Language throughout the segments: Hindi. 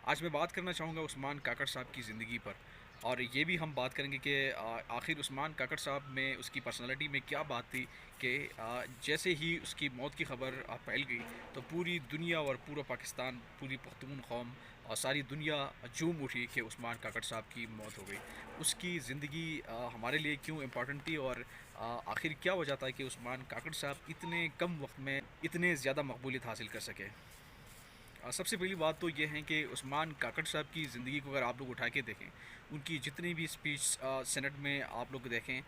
आज मैं बात करना चाहूँगा उस्मान काकड़ साहब की ज़िंदगी पर, और ये भी हम बात करेंगे कि आखिर उस्मान काकड़ साहब में उसकी पर्सनालिटी में क्या बात थी कि जैसे ही उसकी मौत की खबर फैल गई तो पूरी दुनिया और पूरा पाकिस्तान, पूरी पख्तून कौम और सारी दुनिया झूम उठी कि उस्मान काकड़ साहब की मौत हो गई। उसकी ज़िंदगी हमारे लिए क्यों इम्पोर्टेंट थी, और आखिर क्या वजह था कि उस्मान काकड़ साहब इतने कम वक्त में इतने ज़्यादा मकबूलियत हासिल कर सके। सबसे पहली बात तो ये है कि उस्मान काकड़ साहब की ज़िंदगी को अगर आप लोग उठा के देखें, उनकी जितनी भी स्पीच सेनेट में आप लोग देखें,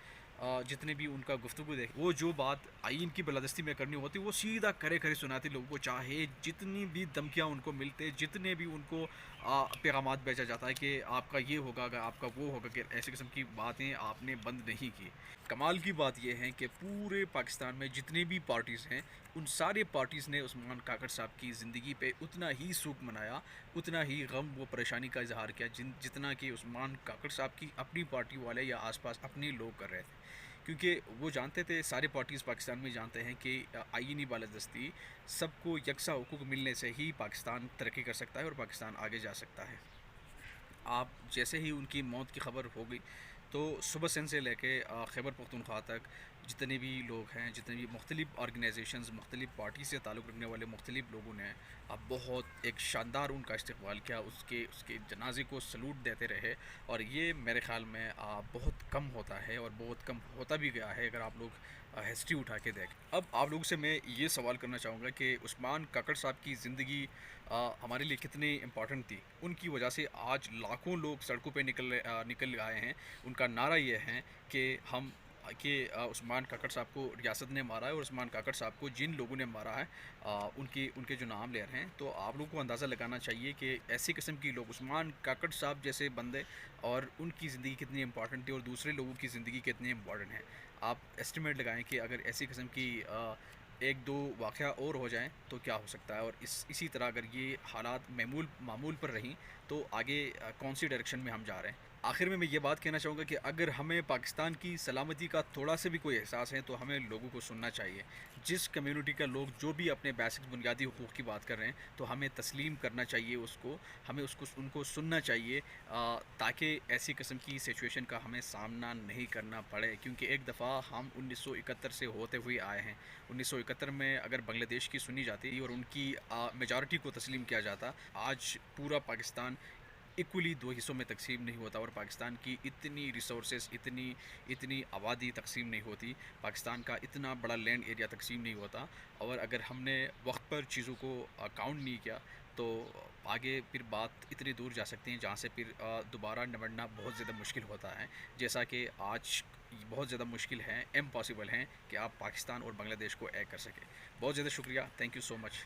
जितने भी उनका गुफ्तगू देखें, वो जो बात आइन की बलादस्ती में करनी होती वो सीधा करे करे सुनाते लोगों को, चाहे जितनी भी धमकियाँ उनको मिलते, जितने भी उनको पैगामात भेजा जाता है कि आपका ये होगा, अगर आपका वो होगा, कि ऐसे किस्म की बातें आपने बंद नहीं की। कमाल की बात यह है कि पूरे पाकिस्तान में जितनी भी पार्टीज़ हैं, उन सारे पार्टीज़ ने उस्मान काकड़ साहब की ज़िंदगी पे उतना ही सूख मनाया, उतना ही गम व परेशानी का इजहार किया जितना कि उस्मान काकड़ साहब की अपनी पार्टी वाले या आसपास अपने लोग कर रहे थे। क्योंकि वो जानते थे, सारे पार्टीज़ पाकिस्तान में जानते हैं कि आईनी बालादस्ती, सबको यकसा हुकूक मिलने से ही पाकिस्तान तरक्की कर सकता है और पाकिस्तान आगे जा सकता है। आप जैसे ही उनकी मौत की खबर हो गई तो सुबह से लेके खैबर पख्तूनख्वा तक जितने भी लोग हैं, जितने भी मुख्तलिफ़ ऑर्गेनाइजेशंस, मुख्तलिफ़ पार्टी से ताल्लुक़ रखने वाले मुख्तलिफ़ लोगों ने अब बहुत एक शानदार उनका इस्तकबाल किया, उसके उसके जनाजे को सलूट देते रहे। और ये मेरे ख़्याल में बहुत कम होता है और बहुत कम होता भी गया है अगर आप लोग हिस्ट्री उठा के देखें। अब आप लोगों से मैं ये सवाल करना चाहूँगा कि उस्मान काकड़ साहब की ज़िंदगी हमारे लिए कितनी इम्पॉर्टेंट थी। उनकी वजह से आज लाखों लोग सड़कों पे निकल आए हैं। उनका नारा ये है कि उस्मान काकड़ साहब को रियासत ने मारा है, और उस्मान काकड़ साहब को जिन लोगों ने मारा है उनके उनके जो नाम ले रहे हैं, तो आप लोगों को अंदाज़ा लगाना चाहिए कि ऐसी किस्म की लोग, उस्मान काकड़ साहब जैसे बंदे, और उनकी ज़िंदगी कितनी इंपॉर्टेंट थी और दूसरे लोगों की ज़िंदगी कितनी इंपॉर्टेंट है। आप एस्टिमेट लगाएं कि अगर ऐसी किस्म की एक दो वाक़या और हो जाएं तो क्या हो सकता है, और इसी तरह अगर ये हालात मामूल पर रहीं तो आगे कौन सी डायरेक्शन में हम जा रहे हैं। आखिर में मैं ये बात कहना चाहूँगा कि अगर हमें पाकिस्तान की सलामती का थोड़ा सा भी कोई एहसास है तो हमें लोगों को सुनना चाहिए। जिस कम्युनिटी का लोग जो भी अपने बेसिक बुनियादी हुकूक़ की बात कर रहे हैं, तो हमें तस्लीम करना चाहिए उसको, हमें उसको उनको सुनना चाहिए, ताकि ऐसी किस्म की सिचुएशन का हमें सामना नहीं करना पड़े। क्योंकि एक दफ़ा हम 1971 से होते हुए आए हैं। 1971 में अगर बांग्लादेश की सुनी जाती और उनकी मेजॉरिटी को तस्लीम किया जाता, आज पूरा पाकिस्तान इक्वली दो हिस्सों में तकसीम नहीं होता, और पाकिस्तान की इतनी रिसोर्सेज, इतनी इतनी आबादी तकसीम नहीं होती, पाकिस्तान का इतना बड़ा लैंड एरिया तकसीम नहीं होता। और अगर हमने वक्त पर चीज़ों को काउंट नहीं किया तो आगे फिर बात इतनी दूर जा सकती है जहाँ से फिर दोबारा निपटना बहुत ज़्यादा मुश्किल होता है। जैसा कि आज बहुत ज़्यादा मुश्किल है, इम्पॉसिबल है कि आप पाकिस्तान और बांग्लादेश को एक कर सकें। बहुत ज़्यादा शुक्रिया, थैंक यू सो मच।